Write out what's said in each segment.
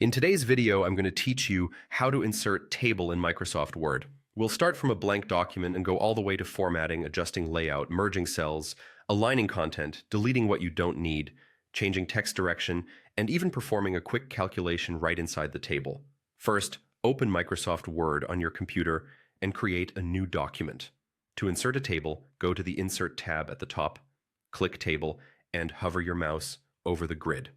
In today's video, I'm going to teach you how to insert table in Microsoft Word. We'll start from a blank document and go all the way to formatting, adjusting layout, merging cells, aligning content, deleting what you don't need, changing text direction, and even performing a quick calculation right inside the table. First, open Microsoft Word on your computer and create a new document. To insert a table, go to the Insert tab at the top, click Table, and hover your mouse over the grid.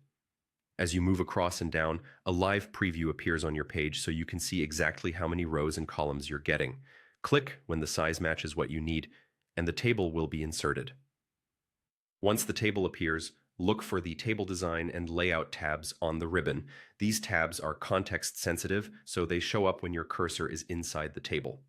As you move across and down, a live preview appears on your page so you can see exactly how many rows and columns you're getting. Click when the size matches what you need, and the table will be inserted. Once the table appears, look for the Table Design and Layout tabs on the ribbon. These tabs are context sensitive, so they show up when your cursor is inside the table.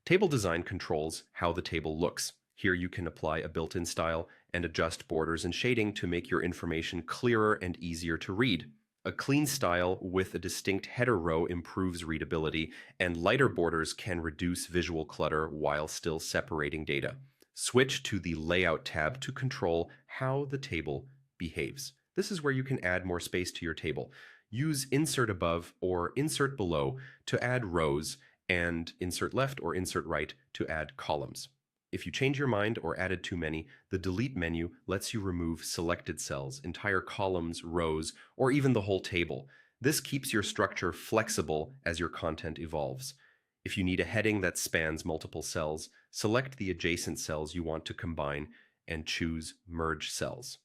Table Design controls how the table looks. Here you can apply a built-in style and adjust borders and shading to make your information clearer and easier to read. A clean style with a distinct header row improves readability, and lighter borders can reduce visual clutter while still separating data. Switch to the Layout tab to control how the table behaves. This is where you can add more space to your table. Use Insert Above or Insert Below to add rows, and Insert Left or Insert Right to add columns. If you change your mind or added too many, the Delete menu lets you remove selected cells, entire columns, rows, or even the whole table. This keeps your structure flexible as your content evolves. If you need a heading that spans multiple cells, select the adjacent cells you want to combine and choose Merge Cells.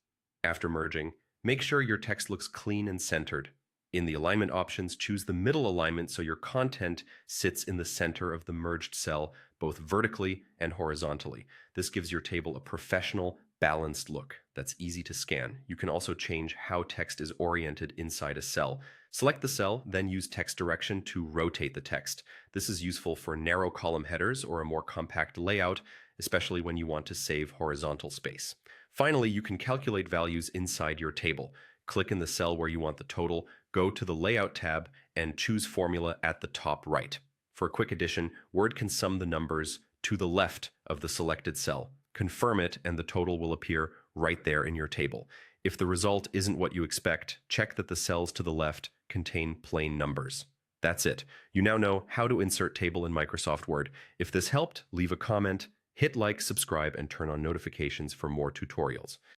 After merging, make sure your text looks clean and centered. In the alignment options, choose the middle alignment so your content sits in the center of the merged cell, both vertically and horizontally. This gives your table a professional, balanced look that's easy to scan. You can also change how text is oriented inside a cell. Select the cell, then use text direction to rotate the text. This is useful for narrow column headers or a more compact layout, especially when you want to save horizontal space. Finally, you can calculate values inside your table. Click in the cell where you want the total, go to the Layout tab, and choose Formula at the top right. For a quick addition, Word can sum the numbers to the left of the selected cell. Confirm it, and the total will appear right there in your table. If the result isn't what you expect, check that the cells to the left contain plain numbers. That's it. You now know how to insert table in Microsoft Word. If this helped, leave a comment, hit like, subscribe, and turn on notifications for more tutorials.